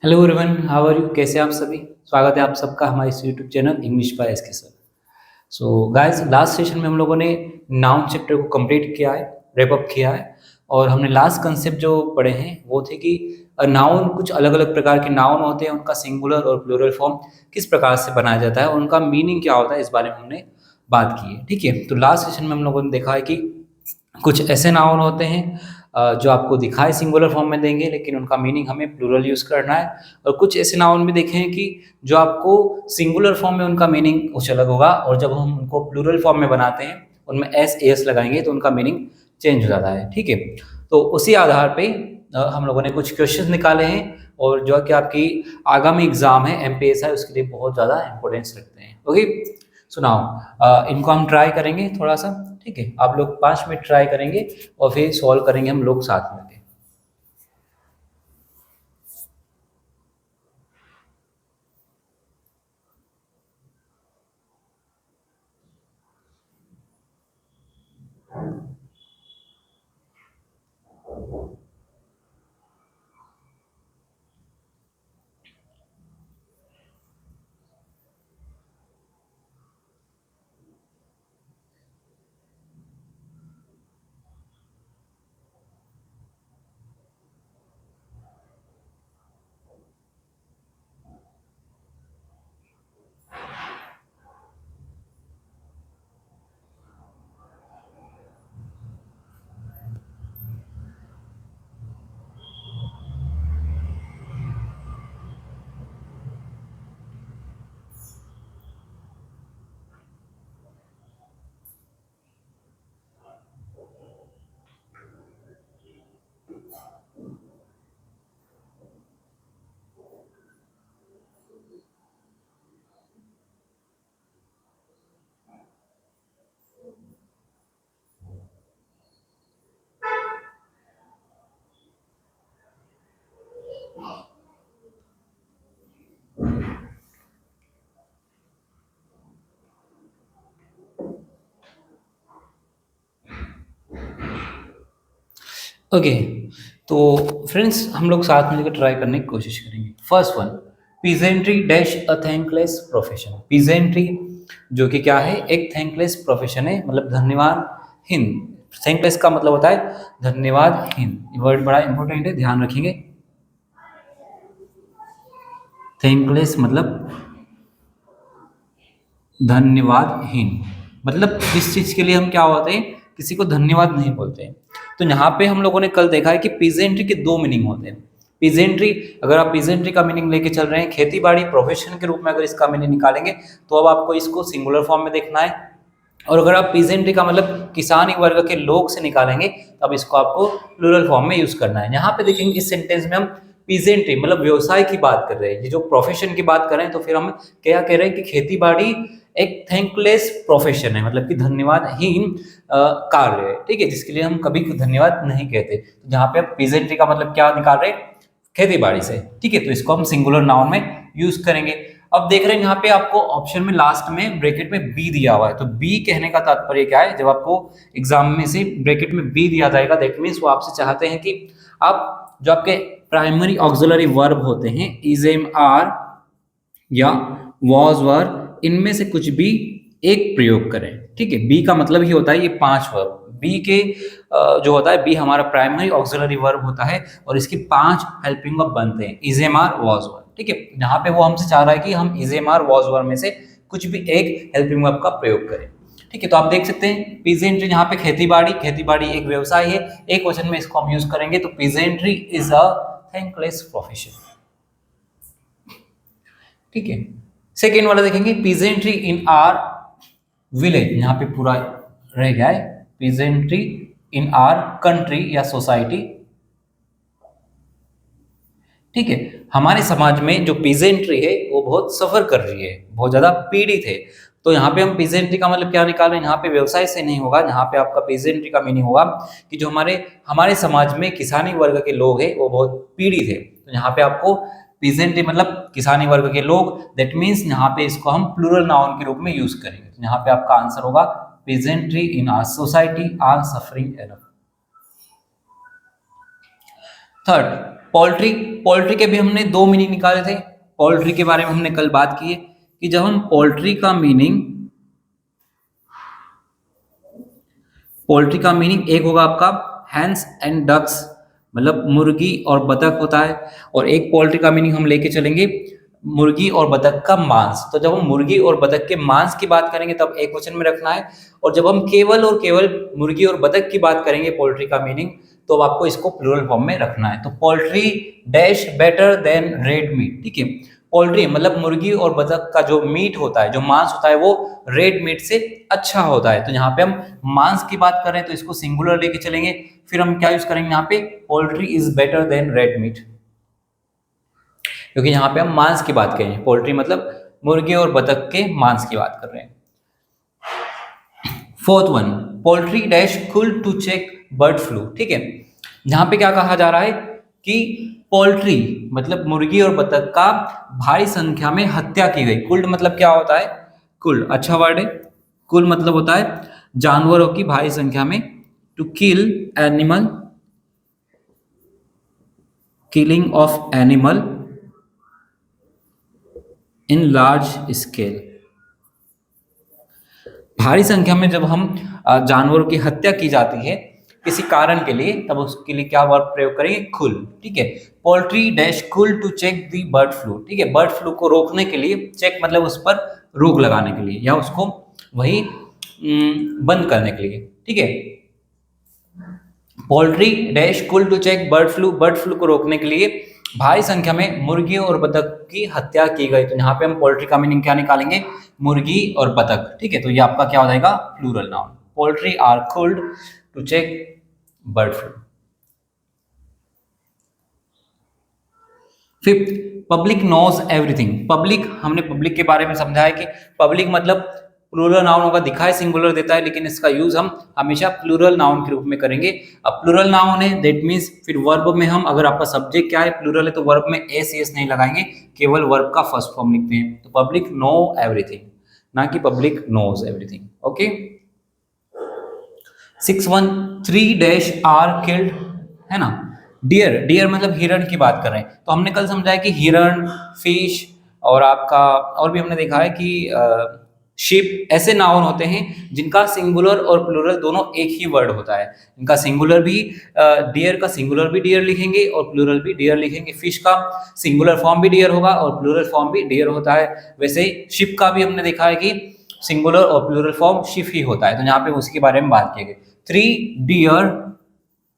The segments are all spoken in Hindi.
Hello everyone, how are you? कैसे हैं आप सभी? स्वागत है आप सबका हमारे इस YouTube channel English by SK sir. So guys, last session में हम लोगों ने नाउन चैप्टर को कंप्लीट किया है, रैप अप किया है। और हमने लास्ट कंसेप्ट जो पढ़े हैं वो थे कि नाउन, कुछ अलग अलग प्रकार के नाउन होते हैं, उनका सिंगुलर और प्लूरल फॉर्म किस प्रकार से बनाया जाता है और उनका मीनिंग क्या होता है, इस बारे में हमने बात की है। ठीक है, तो लास्ट सेशन में हम लोगों ने देखा है कि कुछ ऐसे नाउन होते हैं जो आपको दिखाए सिंगुलर फॉर्म में देंगे, लेकिन उनका मीनिंग हमें प्लूरल यूज़ करना है। और कुछ ऐसे नाउन भी देखे हैं कि जो आपको सिंगुलर फॉर्म में उनका मीनिंग कुछ अलग होगा, और जब हम उनको प्लूरल फॉर्म में बनाते हैं, उनमें एस एस लगाएंगे तो उनका मीनिंग चेंज हो जाता है। ठीक है, तो उसी आधार पे हम लोगों ने कुछ क्वेश्चंस निकाले हैं, और जो कि आपकी आगामी एग्जाम है एमपीएसआई, उसके लिए बहुत ज़्यादा इंपॉर्टेंस रखते हैं। ओके, सुनाओ, इनको हम ट्राई करेंगे थोड़ा सा। ठीक है, आप लोग 5 मिनट ट्राई करेंगे और फिर सॉल्व करेंगे हम लोग साथ में। ओके, तो फ्रेंड्स हम लोग साथ मिलकर ट्राई करने की कोशिश करेंगे। First one, peasantry dash a thankless profession. Peasantry जो कि क्या है, एक थैंकलेस प्रोफेशन है, मतलब धन्यवादहीन। थैंकलेस का मतलब होता है धन्यवादहीन। ये वर्ड बड़ा इंपॉर्टेंट है, ध्यान रखेंगे। थैंकलेस मतलब धन्यवादहीन, मतलब जिस चीज के लिए हम क्या होते हैं, किसी को धन्यवाद नहीं बोलते हैं। तो यहाँ पे हम लोगों ने कल देखा है कि पीजेंट्री के दो मीनिंग होते हैं। पीजेंट्री, अगर आप पीजेंट्री का मीनिंग लेके चल रहे हैं खेती बाड़ी प्रोफेशन के रूप में, अगर इसका मीनिंग निकालेंगे तो अब आपको इसको सिंगुलर फॉर्म में देखना है। और अगर आप पीजेंट्री का मतलब किसान वर्ग के लोग से निकालेंगे, तब इसको आपको प्लूरल फॉर्म में यूज करना है। यहाँ पे देखेंगे इस सेंटेंस में हम पीजेंट्री मतलब व्यवसाय की बात कर रहे हैं, ये जो प्रोफेशन की बात कर रहे हैं, तो फिर हम क्या कह रहे हैं कि खेती बाड़ी एक थैंकलेस प्रोफेशन है, मतलब कि धन्यवादहीन कार्य है। ठीक है, जिसके लिए हम कभी धन्यवाद नहीं कहते। तो जहाँ पे आप पीजेंट्री का मतलब क्या निकाल रहे हैं, खेती बाड़ी से। ठीक है, तो इसको हम सिंगुलर नाउन में यूज करेंगे। अब देख रहे हैं यहाँ पे आपको ऑप्शन में लास्ट में ब्रैकेट में बी दिया हुआ है। तो बी कहने का तात्पर्य क्या है, जब आपको एग्जाम में से ब्रैकेट में बी दिया जाएगा, दैट मीन्स वो आपसे चाहते हैं कि आप जो आपके प्राइमरी ऑक्सिलरी वर्ब होते हैं, इज एम आर या वॉज वर, इनमें से कुछ भी एक प्रयोग करें। ठीक है, बी का मतलब ही होता है ये 5 वर्ब। बी के जो होता है, बी हमारा प्राइमरी ऑक्सिलरी वर्ब होता है, और इसकी 5 हेल्पिंग वर्ब बनते हैं, is am are was were. ठीक है, यहाँ पे वो हमसे चाह रहा है कि हम is am are was were में से कुछ भी एक हेल्पिंग वर्ब का प्रयोग करें। ठीक है, तो आप देख सकते हैं पीजेंट्री, यहाँ पे खेती बाड़ी एक व्यवसाय है, एक वचन में इसको हम यूज करेंगे, तो peasantry is a thankless profession. ठीक है, सेकेंड वाला देखेंगे, पीजेंट्री इन आर विलेज। यहाँ पे पूरा रह गया है, पीजेंट्री इन आर कंट्री या सोसाइटी। ठीक है, हमारे समाज में जो पीजेंट्री है वो बहुत सफर कर रही है, बहुत ज्यादा पीड़ित है। तो यहाँ पे हम पीजेंट्री का मतलब क्या निकाल रहे हैं, यहाँ पे व्यवसाय से नहीं होगा, यहाँ पे आपका पीजेंट्री का मीनिंग होगा कि जो हमारे हमारे समाज में किसानी वर्ग के लोग हैं वो बहुत पीड़ित है। तो यहाँ पे आपको पीजेंट्री मतलब किसानी वर्ग के लोग, दैट मीन्स यहाँ पे इसको हम प्लूरल नाउन के रूप में यूज करेंगे। तो यहाँ पे आपका आंसर होगा peasantry in our society are suffering enough. Third, poultry, poultry के भी हमने दो मीनिंग निकाले थे। पोल्ट्री के बारे में हमने कल बात की है कि जब हम पोल्ट्री का मीनिंग एक होगा आपका हैंस एंड डक्स, मतलब मुर्गी और बतख होता है, और एक पोल्ट्री का मीनिंग हम लेके चलेंगे मुर्गी और बतख का मांस। तो जब हम मुर्गी और बतख के मांस की बात करेंगे तब एक वचन में रखना है, और जब हम केवल और केवल मुर्गी और बतख की बात करेंगे पोल्ट्री का मीनिंग, तो आपको इसको प्लूरल फॉर्म में रखना है। तो poultry dash better than red meat, ठीक है। पोल्ट्री मतलब मुर्गी और बतख का जो मीट होता है, जो मांस होता है, वो रेड मीट से अच्छा होता है। तो यहाँ पे हम मांस की बात कर रहे हैं तो इसको सिंगुलर लेके चलेंगे। फिर हम क्या यूज करेंगे यहाँ पे, poultry is better than red meat, क्योंकि यहाँ पे हम मांस की बात करेंगे। पोल्ट्री मतलब मुर्गी और बतख के मांस की बात कर रहे हैं। Fourth one, poultry dash cull to check bird flu, ठीक है। यहाँ पे क्या कहा जा रहा है कि पोल्ट्री मतलब मुर्गी और बतख का भारी संख्या में हत्या की गई। कुल्ड मतलब क्या होता है, कुल अच्छा वर्ड है। कुल मतलब होता है जानवरों की भारी संख्या में, to kill animal, killing of animal in large scale. भारी संख्या में जब हम जानवरों की हत्या की जाती है किसी कारण के लिए, तब उसके लिए क्या वर्ड प्रयोग करेंगे, कुल, ठीक है। Poultry dash cull to check the bird flu, ठीक है। बर्ड फ्लू को रोकने के लिए, चेक मतलब उस पर रोक लगाने के लिए, या उसको वही बंद करने के लिए, ठीक है। Poultry dash cull to check bird flu को रोकने के लिए भारी संख्या में मुर्गी और बतख की हत्या की गई। तो यहाँ पे हम पोल्ट्री का मीनिंग क्या निकालेंगे, मुर्गी और बतख, ठीक है। तो ये आपका क्या हो जाएगा, plural noun. Poultry are culled to check bird flu. Fifth, public knows everything. Public, हमने पब्लिक के बारे में समझा है कि पब्लिक मतलब प्लूरल नाउन होगा, दिखाए सिंगुलर देता है, लेकिन इसका यूज हम हमेशा प्लूरल नाउन के रूप में करेंगे। अब प्लूरल नाउन है, दैट मीन्स फिर वर्ब में हम, अगर आपका सब्जेक्ट क्या है प्लूरल है, तो वर्ब में एस एस नहीं लगाएंगे, केवल वर्ब का फर्स्ट फॉर्म लिखते हैं। तो पब्लिक नो एवरीथिंग, ना कि public knows everything, okay. 6-1, 3 dash are killed, है ना। डियर, डियर मतलब हिरण की बात कर रहे हैं। तो हमने कल समझा है कि हिरण, फिश, और आपका और भी हमने देखा है कि शिप ऐसे नाउन होते हैं जिनका सिंगुलर और प्लूरल दोनों एक ही वर्ड होता है। इनका सिंगुलर भी डियर का सिंगुलर भी डियर लिखेंगे और प्लूरल भी डियर लिखेंगे। फिश का सिंगुलर फॉर्म भी डियर होगा और प्लूरल फॉर्म भी डियर होता है। वैसे ही शिप का भी हमने देखा है कि सिंगुलर और प्लूरल फॉर्म शिप ही होता है। तो यहाँ पे उसके बारे में बात की गई। 3 डियर,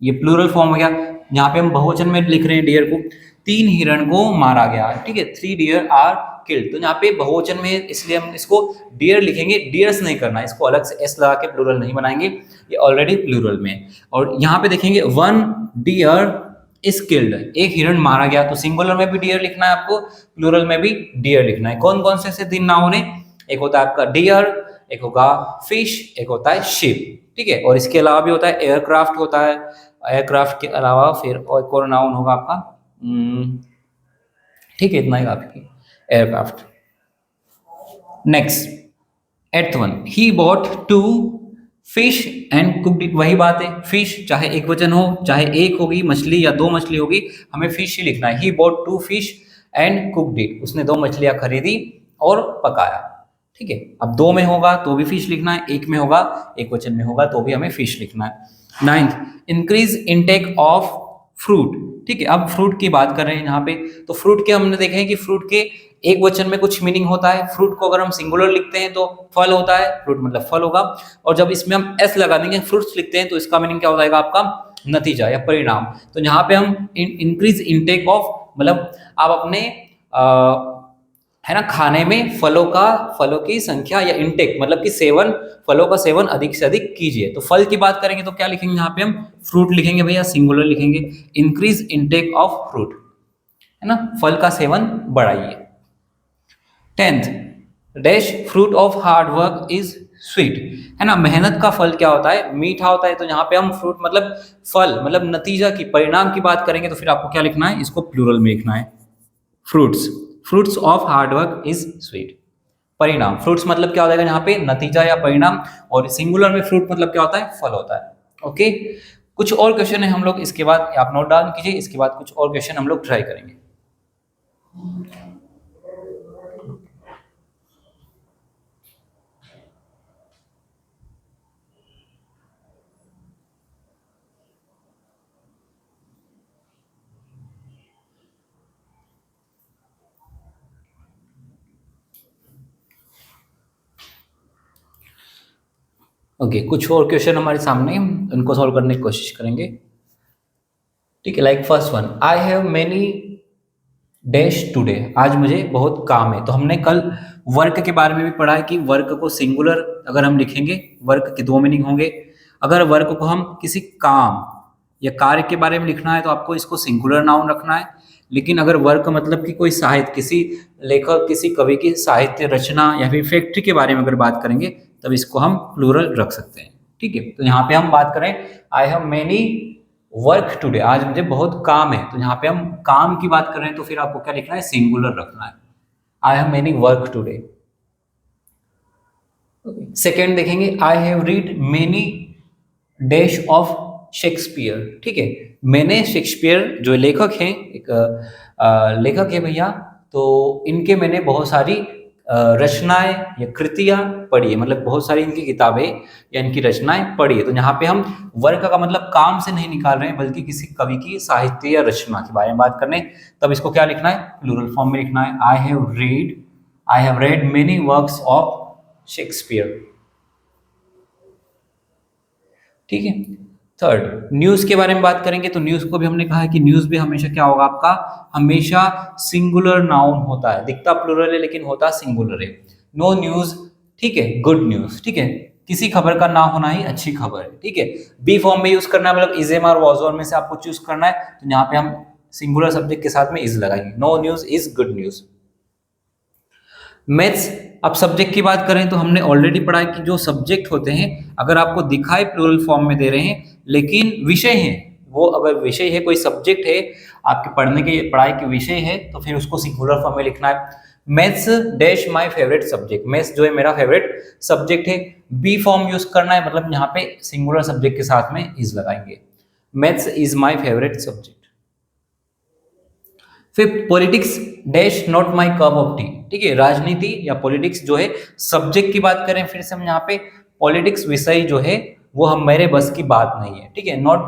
ये प्लूरल फॉर्म हो गया। यहाँ पे हम बहुवचन में लिख रहे हैं डियर को। 3 हिरण को मारा गया, ठीक है। 3 डियर आर किल्ड। तो यहाँ पे बहुवचन में, इसलिए हम इसको डियर लिखेंगे, डियर्स नहीं करना, इसको अलग से एस लगा के प्लूरल नहीं बनाएंगे, ये ऑलरेडी प्लूरल में। और यहाँ पे देखेंगे 1 डियर इज किल्ड, एक हिरण मारा गया। तो सिंगुलर में भी डियर लिखना है आपको, प्लूरल में भी डियर लिखना है। कौन कौन से 3 नाउन है, एक होता है आपका डियर, एक होगा फिश, एक होता है शिप, ठीक है। और इसके अलावा भी होता है एयरक्राफ्ट होता है। एयरक्राफ्ट के अलावा फिर एक और नाउन होगा आपका, ठीक है, इतना ही आपकी aircraft. Next 8th one, he bought 2 fish and cooked it. वही बात है, फिश चाहे एक वचन हो, चाहे एक होगी मछली या 2 मछली होगी, हमें फिश ही लिखना है। He bought 2 fish and cooked it, उसने 2 मछलियां खरीदी और पकाया, ठीक है। अब 2 में होगा तो भी फिश लिखना है, 1 में होगा, एक वचन में होगा तो भी हमें फिश लिखना है। 9th, increase intake of fruit, ठीक है। अब फ्रूट की बात कर रहे हैं यहाँ पे। तो फ्रूट के हमने देखे हैं कि फ्रूट के एक वचन में कुछ मीनिंग होता है। फ्रूट को अगर हम सिंगुलर लिखते हैं तो फल होता है, फ्रूट मतलब फल होगा। और जब इसमें हम एस लगा देंगे, फ्रूट्स लिखते हैं, तो इसका मीनिंग क्या हो जाएगा आपका, नतीजा या परिणाम। तो यहाँ पे हम इंक्रीज इनटेक ऑफ मतलब आप अपने है ना खाने में फलों की संख्या या इंटेक मतलब कि सेवन, फलों का सेवन अधिक से अधिक कीजिए। तो फल की बात करेंगे तो क्या लिखेंगे यहाँ पे, हम फ्रूट लिखेंगे भैया, सिंगुलर लिखेंगे। इंक्रीज इनटेक ऑफ फ्रूट, है ना, फल का सेवन बढ़ाइए। 10th, dash fruit of hard work is sweet, है ना। मेहनत का फल क्या होता है, मीठा होता है। तो यहाँ पे हम फ्रूट मतलब फल मतलब नतीजा की, परिणाम की बात करेंगे तो फिर आपको क्या लिखना है, इसको प्लूरल में लिखना है। Fruits of hard work is sweet, परिणाम। फ्रूट्स मतलब क्या हो जाएगा यहाँ पे, नतीजा या परिणाम। और सिंगुलर में फ्रूट मतलब क्या होता है, फल होता है, ओके। कुछ और क्वेश्चन है हम लोग इसके बाद, आप नोट डाउन कीजिए, इसके बाद कुछ और क्वेश्चन हम लोग ट्राई करेंगे। ओके, कुछ और क्वेश्चन हमारे सामने हैं, उनको सॉल्व करने की कोशिश करेंगे। ठीक है, like first one, I have many dash today, आज मुझे बहुत काम है। तो हमने कल वर्क के बारे में भी पढ़ा है कि वर्क को सिंगुलर अगर हम लिखेंगे, वर्क के दो मीनिंग होंगे। अगर वर्क को हम किसी काम या कार्य के बारे में लिखना है तो आपको इसको सिंगुलर नाउन रखना है। लेकिन अगर वर्क मतलब कि कोई साहित्य, किसी लेखक, किसी कवि की साहित्य रचना या फिर फैक्ट्री के बारे में अगर बात करेंगे तब इसको हम प्लूरल रख सकते हैं। ठीक है, तो यहाँ पे हम बात करें आई हैव मेनी वर्क टुडे, आज मुझे बहुत काम है, तो यहाँ पे हम काम की बात कर रहे हैं तो फिर आपको क्या लिखना है, सिंगुलर रखना है, I have many work today. Second देखेंगे, I have read many dash of Shakespeare. ठीक है, मैंने शेक्सपियर जो लेखक हैं, एक लेखक है भैया, तो इनके मैंने बहुत सारी रचनाएं या कृतियां पढ़ी है, मतलब बहुत सारी इनकी किताबें या इनकी रचनाएं पढ़ी है। तो यहाँ पे हम वर्क का मतलब काम से नहीं निकाल रहे हैं, बल्कि किसी कवि की साहित्य या रचना के बारे में बात करने, तब इसको क्या लिखना है, प्लूरल फॉर्म में लिखना है, I have read many works of Shakespeare. ठीक है, थर्ड, न्यूज के बारे में बात करेंगे। तो न्यूज को भी हमने कहा है कि न्यूज भी हमेशा क्या होगा आपका, हमेशा सिंगुलर नाउन होता है, दिखता प्लूरल है लेकिन होता सिंगुलर है। नो न्यूज, ठीक है, गुड न्यूज। ठीक है, किसी खबर का ना होना ही अच्छी खबर है। ठीक है, बी फॉर्म में यूज करना है, मतलब इज एम और वाज ऑन में से आपको चूज करना है, तो यहाँ पे हम सिंगुलर सब्जेक्ट के साथ में इज लगाएंगे, no news is good news. Maths, अब सब्जेक्ट की बात करें तो हमने ऑलरेडी पढ़ा है कि जो सब्जेक्ट होते हैं अगर आपको दिखाई प्लूरल फॉर्म में दे रहे हैं लेकिन विषय है, वो अगर विषय है, कोई सब्जेक्ट है, आपके पढ़ने की पढ़ाई के विषय है, तो फिर उसको सिंगुलर फॉर्म में लिखना है। Maths dash my favourite subject, maths जो है मेरा फेवरेट सब्जेक्ट है, बी फॉर्म यूज करना है, मतलब यहाँ पे सिंगुलर सब्जेक्ट के साथ में इज लगाएंगे, maths is my favourite subject. फिर politics dash not my cup of tea. ठीक है, राजनीति या पॉलिटिक्स जो है सब्जेक्ट की बात करें, फिर से हम यहाँ पे पॉलिटिक्स विषय जो है वो हम मेरे बस की बात नहीं है। ठीक है, not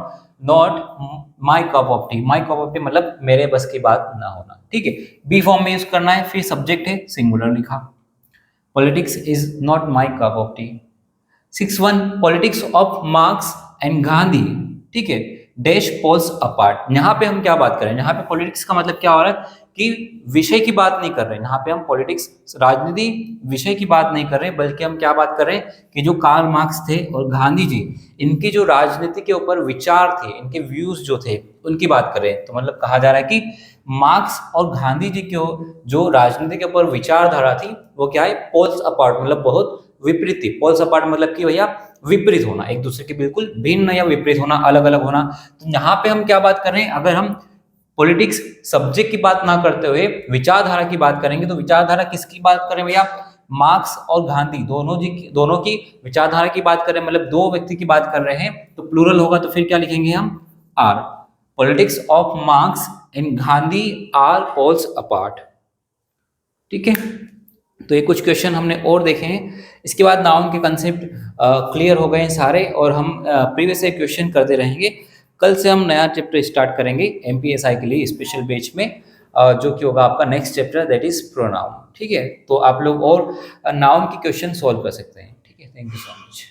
my cup of T, my cup of T मतलब मेरे बस की बात ना होना। ठीक है, बी फॉर्म में यूज करना है, फिर सब्जेक्ट है सिंगुलर लिखा, politics is not my cup of T. 6.1, politics of Marx and Gandhi. ठीक है, डैश पोल्स अपार्ट, यहाँ पे हम क्या बात करें, यहाँ पे पॉलिटिक्स का मतलब क्या हो रहा है कि विषय की बात नहीं कर रहे हैं, यहाँ पे हम पॉलिटिक्स राजनीति विषय की बात नहीं कर रहे हैं, बल्कि हम क्या बात कर रहे हैं कि जो कार्ल मार्क्स थे और गांधी जी, इनकी जो राजनीति के ऊपर विचार थे, इनके व्यूज जो थे उनकी बात कर रहे हैं। तो मतलब कहा जा रहा है कि मार्क्स और गांधी जी की जो राजनीति के ऊपर विचारधारा थी वो क्या है, पोल्स अपार्ट, मतलब बहुत विपरीत थी। पोल्स अपार्ट मतलब कि भैया विपरीत होना, एक दूसरे के बिल्कुल भिन्न या विपरीत होना, अलग अलग होना। तो यहाँ पे हम क्या बात कर रहे हैं, अगर हम पॉलिटिक्स सब्जेक्ट की बात ना करते हुए विचारधारा की बात करेंगे, तो विचारधारा किसकी बात करें भैया, मार्क्स और गांधी दोनों की विचारधारा की बात करें, मतलब दो व्यक्ति की बात कर रहे हैं, तो प्लूरल होगा, तो फिर क्या लिखेंगे हम, are, politics of Marx and Gandhi are poles apart. ठीक है, तो ये कुछ क्वेश्चन हमने और देखे हैं। इसके बाद नाउन के कंसेप्ट क्लियर हो गए हैं सारे, और हम प्रीवियस से क्वेश्चन करते रहेंगे। कल से हम नया चैप्टर स्टार्ट करेंगे एमपीएसआई के लिए स्पेशल बैच में, जो कि होगा आपका next chapter, that is pronoun. ठीक है, तो आप लोग और नाउन की क्वेश्चन सॉल्व कर सकते हैं। ठीक है, थैंक यू सो मच।